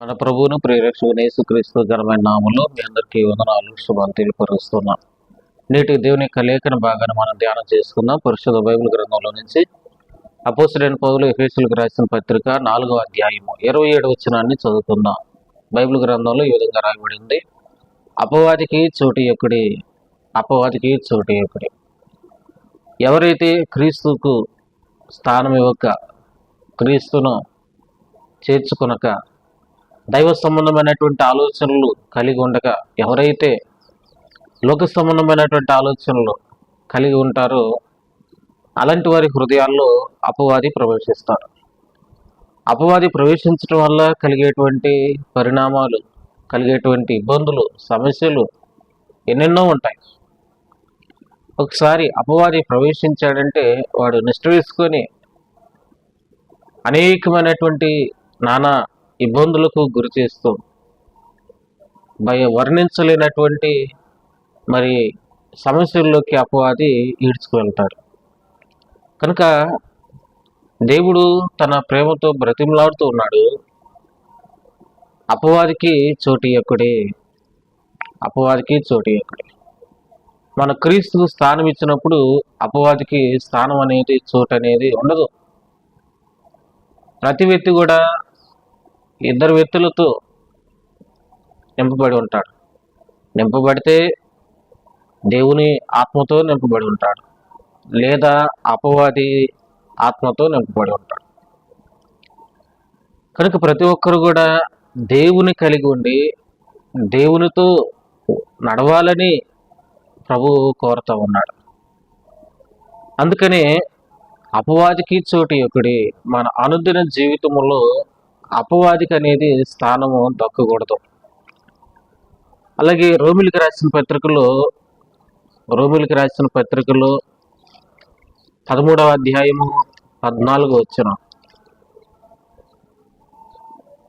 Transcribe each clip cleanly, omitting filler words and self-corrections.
మన ప్రభువును ప్రియరక్షకుని యేసుక్రీస్తు ఘనమైన నామములో మీ అందరికీ వందనాలు శుభాలు తెలియపరుస్తున్నాం. నేటి దేవుని యొక్క లేఖన భాగాన్ని మనం ధ్యానం చేసుకుందాం. పరిశుద్ధ బైబిల్ గ్రంథంలో నుంచి అపోస్తలుడైన పౌలు ఎఫెసీయులకు రాసిన పత్రిక 4వ అధ్యాయము 27వ వచనాన్ని చదువుకుందాం. బైబిల్ గ్రంథంలో ఈ విధంగా రాయబడింది. అపవాదికి చోటు యొక్కడి, అపవాదికి చోటు యొక్కడి. ఎవరైతే క్రీస్తుకు స్థానం ఇవ్వక, క్రీస్తును చేర్చుకొనక, దైవ సంబంధమైనటువంటి ఆలోచనలు కలిగి ఉండగా, ఎవరైతే లోక సంబంధమైనటువంటి ఆలోచనలు కలిగి ఉంటారో అలాంటి వారి హృదయాల్లో అపవాది ప్రవేశిస్తారు. అపవాది ప్రవేశించడం వల్ల కలిగేటువంటి పరిణామాలు, కలిగేటువంటి ఇబ్బందులు, సమస్యలు ఎన్నెన్నో ఉంటాయి. ఒకసారి అపవాది ప్రవేశించాడంటే వాడు నిష్ట వేసుకొని అనేకమైనటువంటి నానా ఇబ్బందులకు గురి చేస్తూ వర్ణించలేనటువంటి మరి సమస్యల్లోకి అపవాది ఈడ్చుకు వెళ్తాడు. కనుక దేవుడు తన ప్రేమతో బ్రతిమలాడుతూ ఉన్నాడు. అపవాదికి చోటు ఇయ్యకుడి, అపవాదికి చోటు ఇయ్యకుడి. మన క్రీస్తుకు స్థానం ఇచ్చినప్పుడు అపవాదికి స్థానం అనేది, చోటు అనేది ఉండదు. ప్రతి వ్యక్తి కూడా ఇద్దరు వ్యక్తులతో నింపబడి ఉంటాడు. నింపబడితే దేవుని ఆత్మతో నింపబడి ఉంటాడు, లేదా అపవాది ఆత్మతో నింపబడి ఉంటాడు. కనుక ప్రతి ఒక్కరు కూడా దేవుని కలిగి ఉండి దేవునితో నడవాలని ప్రభువు కోరుతూ ఉన్నాడు. అందుకనే అపవాదికి చోటు యొక్కడి. మన అనుదిన జీవితంలో అపవాదికి అనేది స్థానము దక్కకూడదు. అలాగే రోమిలికి రాసిన పత్రికలో 13వ అధ్యాయము 14వ వచనం,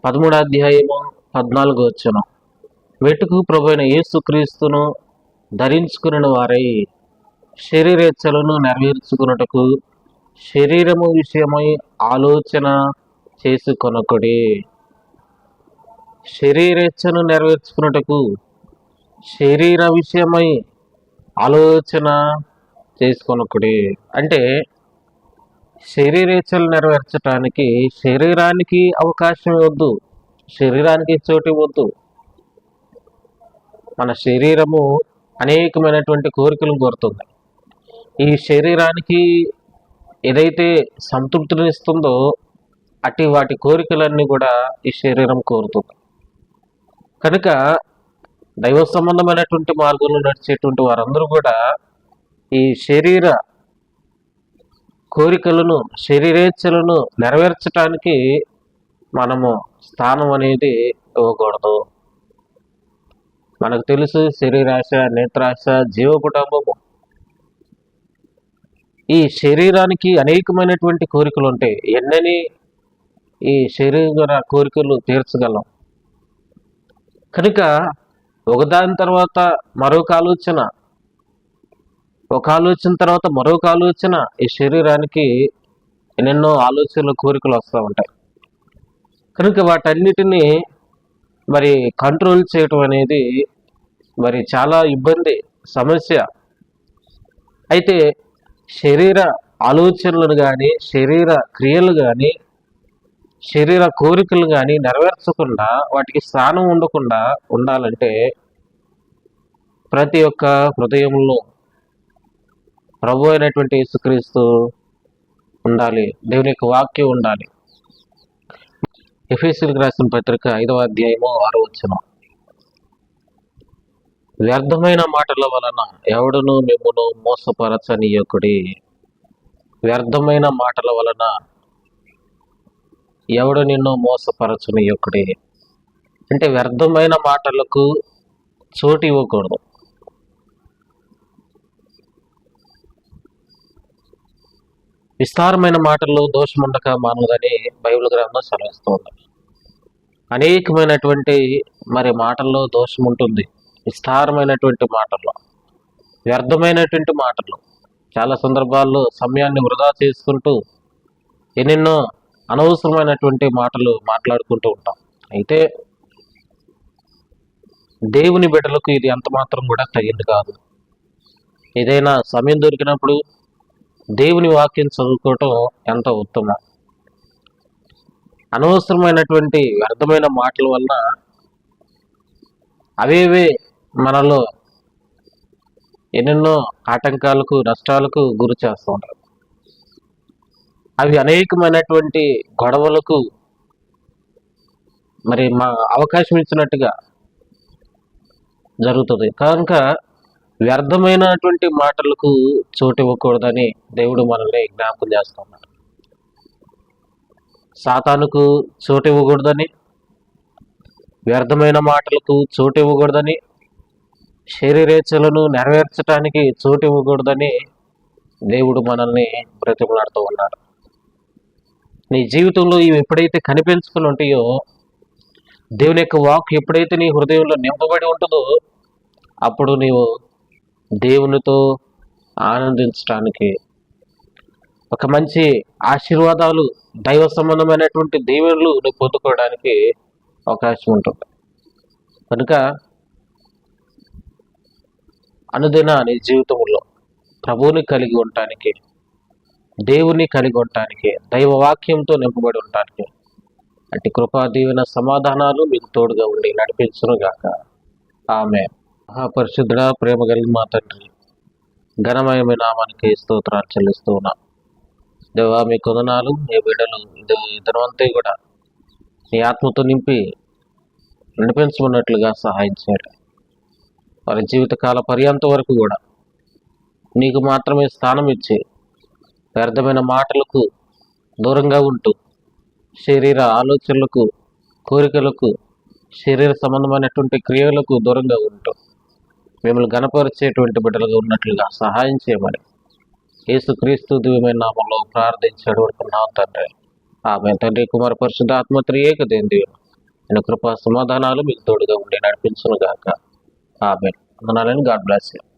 13వ అధ్యాయము 14వ వచనం, వెటుకు ప్రభువైన యేసుక్రీస్తును ధరించుకుని వారై శరీరేచ్ఛలను నెరవేర్చుకున్నటకు శరీరము విషయమై ఆలోచన చేసుకొనకుడి. శరీరేచ్ఛను నెరవేర్చుకున్నటకు శరీర విషయమై ఆలోచన చేసుకొనకుడి. అంటే శరీరేచ్ఛలు నెరవేర్చడానికి శరీరానికి అవకాశం ఇవ్వద్దు, శరీరానికి చోటు ఇవ్వద్దు. మన శరీరము అనేకమైనటువంటి కోరికలు కోరుతుంది. ఈ శరీరానికి ఏదైతే సంతృప్తినిస్తుందో అట్టి వాటి కోరికలన్నీ కూడా ఈ శరీరం కోరుతుంది. కనుక దైవ సంబంధమైనటువంటి మార్గంలో నడిచేటువంటి వారందరూ కూడా ఈ శరీర కోరికలను, శరీరేచ్ఛలను నెరవేర్చడానికి మనము స్థానం అనేది ఇవ్వకూడదు. మనకు తెలుసు, శరీరాశ, నేత్రాశ, జీవకుటుంబము. ఈ శరీరానికి అనేకమైనటువంటి కోరికలు ఉంటాయి. ఎన్నని ఈ శరీర కోరికలు తీర్చగలం. కనుక ఒకదాని తర్వాత మరొక ఆలోచన, ఒక ఆలోచన తర్వాత మరొక ఆలోచన, ఈ శరీరానికి ఎన్నెన్నో ఆలోచనలు, కోరికలు వస్తూ ఉంటాయి. కనుక వాటన్నిటినీ మరి కంట్రోల్ చేయటం అనేది మరి చాలా ఇబ్బంది, సమస్య. అయితే శరీర ఆలోచనలను కానీ, శరీర క్రియలు కానీ, శరీర కోరికలు కానీ నెరవేర్చకుండా, వాటికి స్థానం ఉండకుండా ఉండాలంటే ప్రతి ఒక్క హృదయంలో ప్రభు అయినటువంటి యేసుక్రీస్తు ఉండాలి, దేవుని యొక్క వాక్యం ఉండాలి. ఎఫెసీయులకు రాసిన పత్రిక 5వ అధ్యాయము 6వ వచనం, వ్యర్థమైన మాటల వలన ఎవడును మిమ్మును మోసపరచనీయకుడి. వ్యర్థమైన మాటల వలన ఎవడు నిన్ను మోసపరచనీయకుడి. అంటే వ్యర్థమైన మాటలకు చోటు ఇవ్వకూడదు. విస్తారమైన మాటల్లో దోషముండక మానదని బైబిల్ గ్రంథం సెలవిస్తుంది. అనేకమైనటువంటి మరి మాటల్లో దోషం ఉంటుంది. విస్తారమైనటువంటి మాటల్లో, వ్యర్థమైనటువంటి మాటలు, చాలా సందర్భాల్లో సమయాన్ని వృధా చేసుకుంటూ ఎన్నెన్నో అనవసరమైనటువంటి మాటలు మాట్లాడుకుంటూ ఉంటాం. అయితే దేవుని బిడ్డలకు ఇది ఎంత మాత్రం కూడా తగింది కాదు. ఏదైనా సమయం దొరికినప్పుడు దేవుని వాక్యం చదువుకోవటం ఎంత ఉత్తమం. అనవసరమైనటువంటి వ్యర్థమైన మాటల వలన అవేవే మనలో ఎన్నెన్నో ఆటంకాలకు, నష్టాలకు గురి చేస్తూ ఉంటారు. అవి అనేకమైనటువంటి గొడవలకు మరి మా అవకాశం ఇచ్చినట్టుగా జరుగుతుంది. కనుక వ్యర్థమైనటువంటి మాటలకు చోటు ఇవ్వకూడదని దేవుడు మనల్ని జ్ఞాపకం చేస్తున్నాడు. సాతానుకు చోటు ఇవ్వకూడదని, వ్యర్థమైన మాటలకు చోటు ఇవ్వకూడదని, శరీరేచ్ఛలను నెరవేర్చడానికి చోటు ఇవ్వకూడదని దేవుడు మనల్ని బ్రతిమలాడుతూ ఉన్నాడు. నీ జీవితంలో ఇవి ఎప్పుడైతే కనిపించుకుని ఉంటాయో, దేవుని యొక్క వాక్ ఎప్పుడైతే నీ హృదయంలో నింపబడి ఉంటుందో, అప్పుడు నీవు దేవునితో ఆనందించడానికి, ఒక మంచి ఆశీర్వాదాలు, దైవ సంబంధమైనటువంటి దీవెనలు నువ్వు పొందుకోవడానికి అవకాశం ఉంటుంది. కనుక అనుదిన నీ జీవితంలో ప్రభువుని కలిగి ఉండటానికి, దేవుని కలిగి ఉండటానికి, దైవ వాక్యంతో నింపబడి ఉండటానికి అట్టి కృపా దీవెన సమాధానాలు మీకు తోడుగా ఉండి నడిపించును గాక. ఆమె. మహాపరిశుద్ధుడా, ప్రేమ కలిగిన మా తండ్రి, ఘనమయమైన నామానికి స్తోత్రాలు చెల్లిస్తూ ఉన్నాం. దేవా, మీ కొందనాలు, మీ బిడ్డలు ఇద్దరంతా కూడా నీ ఆత్మతో నింపి నడిపించమన్నట్లుగా సహాయం చేయండి. వారి జీవితకాల పర్యంత వరకు కూడా నీకు మాత్రమే స్థానం ఇచ్చి, వ్యర్థమైన మాటలకు దూరంగా ఉంటూ, శరీర ఆలోచనలకు, కోరికలకు, శరీర సంబంధమైనటువంటి క్రియలకు దూరంగా ఉంటూ మిమ్మల్ని గణపరిచేటువంటి బిడ్డలుగా ఉన్నట్లుగా సహాయం చేయమని యేసుక్రీస్తు దివ్యమైన నామంలో ప్రార్థించి అడుగుతున్నాం తండ్రి. ఆమె. తండ్రి, కుమార పరిశుద్ధ ఆత్మత్రి ఏక దేవుడు నేను కృపా సమాధానాలు మీకు తోడుగా ఉండి నడిపించును గాక. ఆమె. వందనాలని. God bless you.